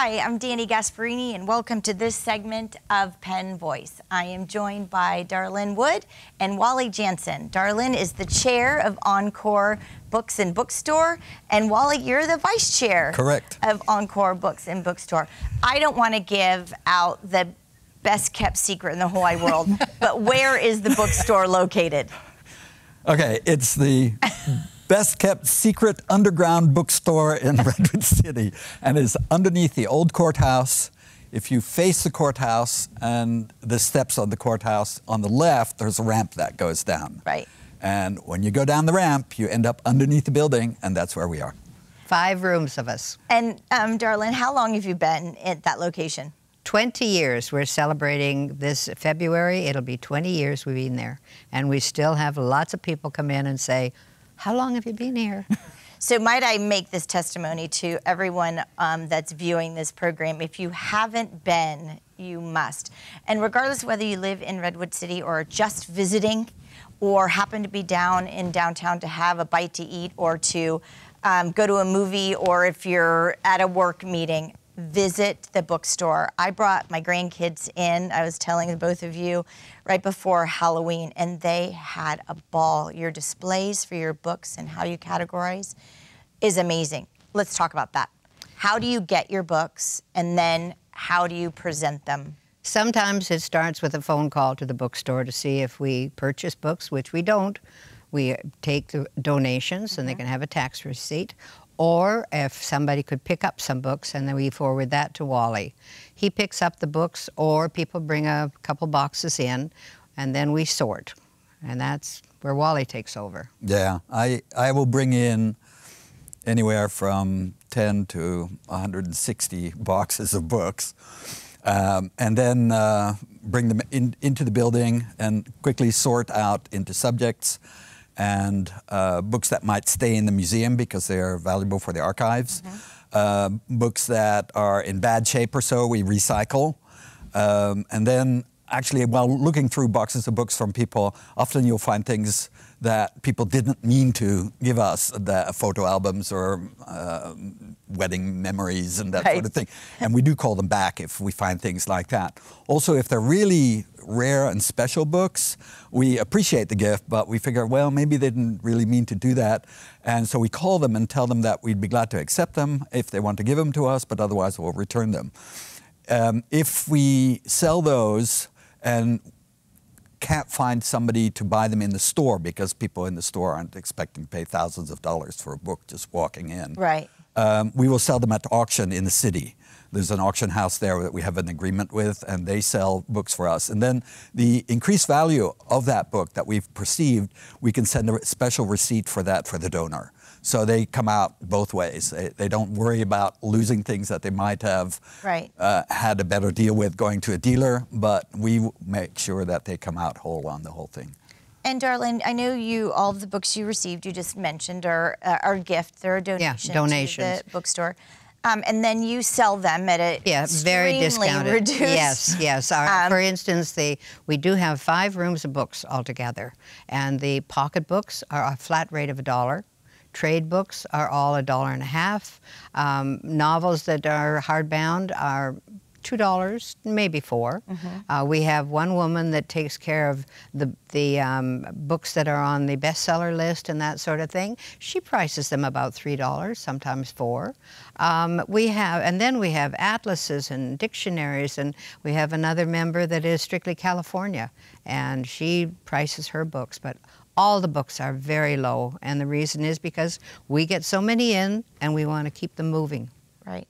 Hi, I'm Dani Gasparini, and welcome to this segment of Pen Voice. I am joined by Darlynne Wood and Wally Jansen. Darlynne is the chair of Encore Books and Bookstore, and Wally, you're the vice chair. Correct. Of Encore Books and Bookstore. I don't want to give out the best kept secret in the whole wide world, but where is the bookstore located? Okay, it's the best kept secret underground bookstore in Redwood City, and is underneath the old courthouse. If you face the courthouse and the steps of the courthouse on the left, there's a ramp that goes down. Right. And when you go down the ramp, you end up underneath the building, and that's where we are. 5 rooms of us. And Darlynne, how long have you been at that location? 20 years. We're celebrating this February. It'll be 20 years we've been there. And we still have lots of people come in and say, how long have you been here? So might I make this testimony to everyone that's viewing this program? If you haven't been, you must. And regardless of whether you live in Redwood City or just visiting or happen to be down in downtown to have a bite to eat or to go to a movie, or if you're at a work meeting, visit the bookstore. I brought my grandkids in, I was telling both of you, right before Halloween, and they had a ball. Your displays for your books and how you categorize is amazing. Let's talk about that. How do you get your books, and then how do you present them? Sometimes it starts with a phone call to the bookstore to see if we purchase books, which we don't. We take the donations, and they can have a tax receipt. Or if somebody could pick up some books, and then we forward that to Wally. He picks up the books, or people bring a couple boxes in, and then we sort. And that's where Wally takes over. Yeah, I will bring in anywhere from 10 to 160 boxes of books, and then bring them into the building and quickly sort out into subjects and books that might stay in the museum because they are valuable for the archives. Books that are in bad shape or so, we recycle. And then actually, while looking through boxes of books from people, often you'll find things that people didn't mean to give us, the photo albums or wedding memories and that sort of thing. And we do call them back if we find things like that. Also, if they're really rare and special books, we appreciate the gift, but we figure, well, maybe they didn't really mean to do that. And so we call them and tell them that we'd be glad to accept them if they want to give them to us, but otherwise we'll return them. If we sell those and can't find somebody to buy them in the store, because people in the store aren't expecting to pay thousands of dollars for a book just walking in. Right. We will sell them at auction in the city. There's an auction house there that we have an agreement with, and they sell books for us. And then the increased value of that book that we've perceived, we can send a special receipt for that for the donor. So they come out both ways. They don't worry about losing things that they might have had a better deal with going to a dealer, but we make sure that they come out whole on the whole thing. And Darlynne, I know all of the books you received, you just mentioned, are gifts, they're a donation donations to the bookstore. And then you sell them at a very discounted. Reduced. Yes. For instance, we do have 5 rooms of books altogether, and the pocket books are a flat rate of $1. Trade books are all $1.50. Novels that are hardbound are $2, maybe $4. We have one woman that takes care of the books that are on the bestseller list and that sort of thing. She prices them about $3, sometimes $4. And then we have atlases and dictionaries, and we have another member that is strictly California, and she prices her books. But all the books are very low, and the reason is because we get so many in, and we want to keep them moving. Right.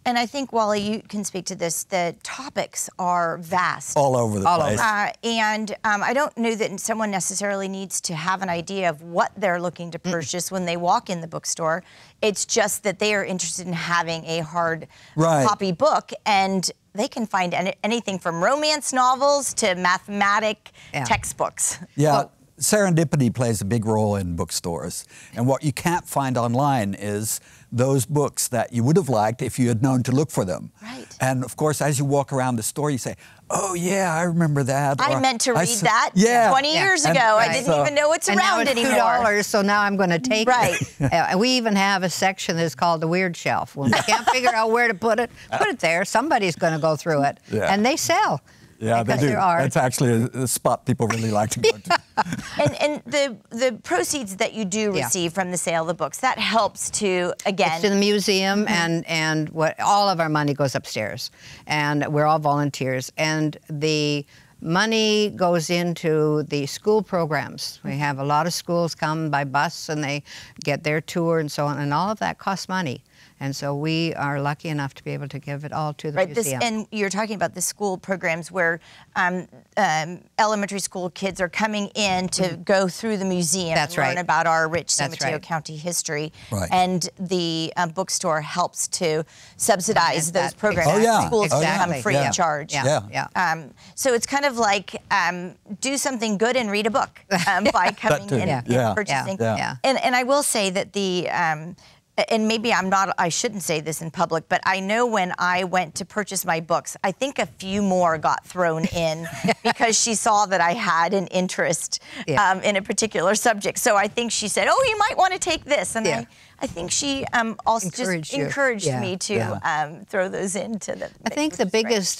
And I think, Wally, you can speak to this. The topics are vast. All over the place. And I don't know that someone necessarily needs to have an idea of what they're looking to purchase when they walk in the bookstore. It's just that they are interested in having a hard copy book, and they can find anything from romance novels to mathematic textbooks. Yeah. Well, serendipity plays a big role in bookstores. And what you can't find online is those books that you would have liked if you had known to look for them. Right. And of course, as you walk around the store, you say, oh yeah, I remember that. I meant to read that 20 years And- ago. and I didn't so- even know it's And now around it's anymore. $2, so now I'm going to take it. We even have a section that's called the weird shelf. When we can't figure out where to put it there. Somebody's going to go through it. Yeah. And they sell. Yeah, they because do. there are. That's actually a spot people really like to go to. And the proceeds that you do receive from the sale of the books, that helps to, again... It's to the museum, and what all of our money goes upstairs. And we're all volunteers. And the money goes into the school programs. We have a lot of schools come by bus, and they get their tour and so on, and all of that costs money. And so we are lucky enough to be able to give it all to the museum. And you're talking about the school programs where elementary school kids are coming in to go through the museum and learn about our rich San Mateo County history. Right. And the bookstore helps to subsidize those programs. Oh, yeah. Schools come free of charge. Yeah. So it's kind of like do something good and read a book by coming in and purchasing. And I will say that the... and maybe I shouldn't say this in public, but I know when I went to purchase my books, I think a few more got thrown in because she saw that I had an interest in a particular subject. So I think she said, oh, you might want to take this. And I think she also encouraged me to throw those into the... I think the biggest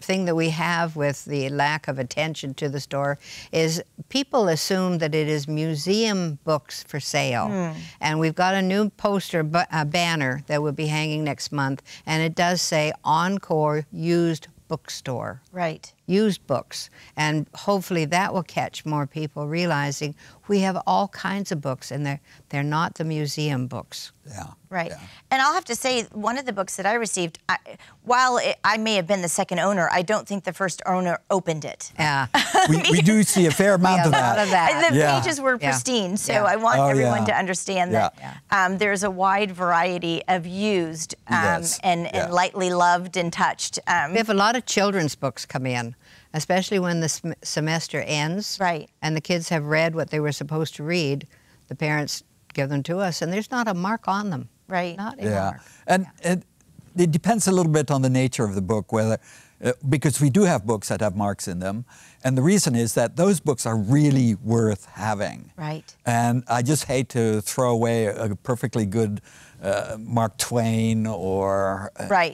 thing that we have with the lack of attention to the store is people assume that it is museum books for sale. And we've got a new poster banner that will be hanging next month, and it does say Encore Used Bookstore. Right. Used books, and hopefully that will catch more people realizing we have all kinds of books, and they're not the museum books. Yeah. Right. Yeah. And I'll have to say, one of the books that I received, while I may have been the second owner, I don't think the first owner opened it. Yeah. We do see a fair amount of that. The pages were pristine, so I want everyone to understand that there's a wide variety of used and lightly loved and touched. We have a lot of children's books come in, especially when the semester ends. Right. And the kids have read what they were supposed to read. The parents give them to us, and there's not a mark on them. Right. Not a mark. And it depends a little bit on the nature of the book, whether because we do have books that have marks in them, and the reason is that those books are really worth having. Right. And I just hate to throw away a perfectly good Mark Twain or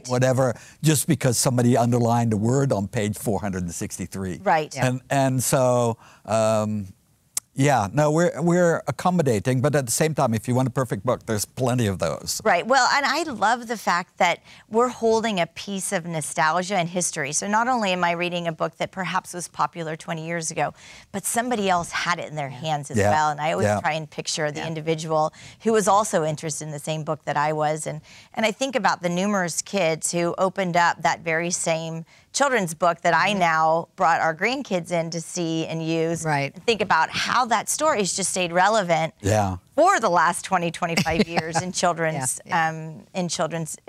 whatever just because somebody underlined a word on page 463. Right. Yeah. And so. Yeah, no, we're accommodating, but at the same time, if you want a perfect book, there's plenty of those. Right. Well, and I love the fact that we're holding a piece of nostalgia and history. So not only am I reading a book that perhaps was popular 20 years ago, but somebody else had it in their hands as well. And I always try and picture the individual who was also interested in the same book that I was. And I think about the numerous kids who opened up that very same children's book that I now brought our grandkids in to see and use. Right. And think about how that story's just stayed relevant for the last 20, 25 years in children's excitement.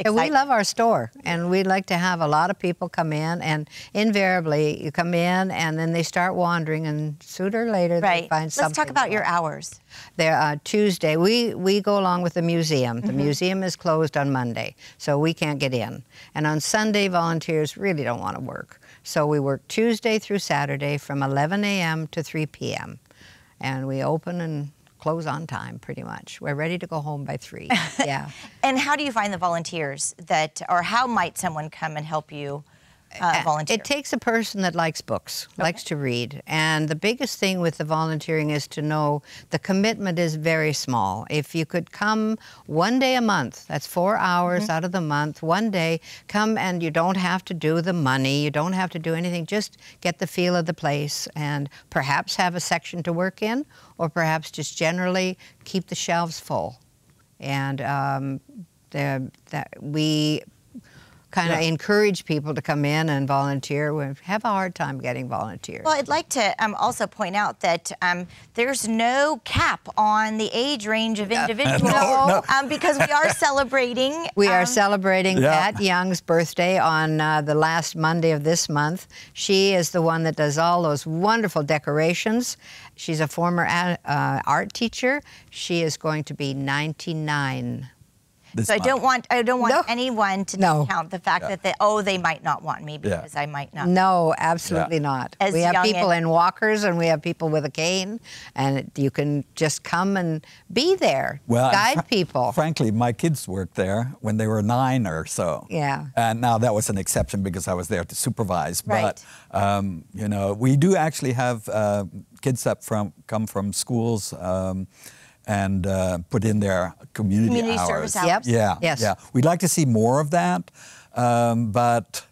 And we love our store, and we'd like to have a lot of people come in, and invariably you come in and then they start wandering, and sooner or later they find something. Let's talk about your hours. There, Tuesday, we go along with the museum. The museum is closed on Monday, so we can't get in. And on Sunday, volunteers really don't want to work. So we work Tuesday through Saturday from 11 a.m. to 3 p.m. And we open and close on time, pretty much. We're ready to go home by 3. Yeah. And how do you find the volunteers or how might someone come and help you volunteer? It takes a person that likes books, likes to read. And the biggest thing with the volunteering is to know the commitment is very small. If you could come one day a month, that's 4 hours out of the month, one day, come, and you don't have to do the money, you don't have to do anything, just get the feel of the place and perhaps have a section to work in, or perhaps just generally keep the shelves full. And we kind of encourage people to come in and volunteer. We have a hard time getting volunteers. Well, I'd like to also point out that there's no cap on the age range of individuals because we are celebrating. We are celebrating Pat Young's birthday on the last Monday of this month. She is the one that does all those wonderful decorations. She's a former art teacher. She is going to be 99. So I don't want anyone to discount the fact that they might not want me because I might not. No, absolutely not. As we have people in walkers and we have people with a cane, and you can just come and be there, guide people. Frankly, my kids worked there when they were 9 or so. Yeah. And now that was an exception because I was there to supervise. Right. But you know, we do actually have kids that come from schools. And put in their community hours. Service hours. Yeah. We'd like to see more of that, but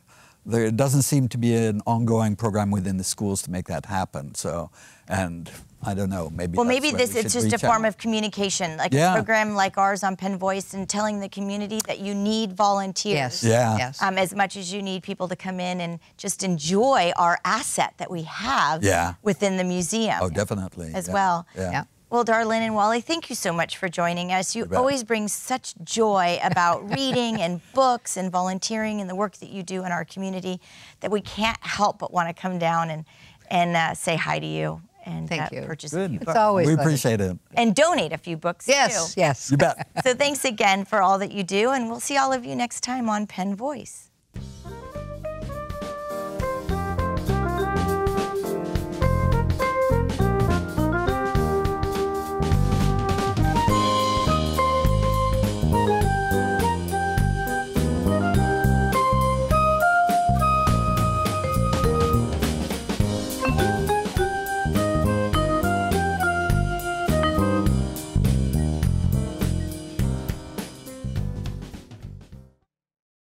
there doesn't seem to be an ongoing program within the schools to make that happen. So, and I don't know, maybe. Well, maybe it's just a form of communication, like a program like ours on Penn Voice, and telling the community that you need volunteers. Yes. As much as you need people to come in and just enjoy our asset that we have within the museum. Oh, definitely. As well. Yeah. Well, Darlynne and Wally, thank you so much for joining us. You always bring such joy about reading and books and volunteering and the work that you do in our community that we can't help but want to come down and say hi to you and purchase a few books. It's always We appreciate it. And donate a few books, too. Yes. You bet. So thanks again for all that you do, and we'll see all of you next time on Penn Voice.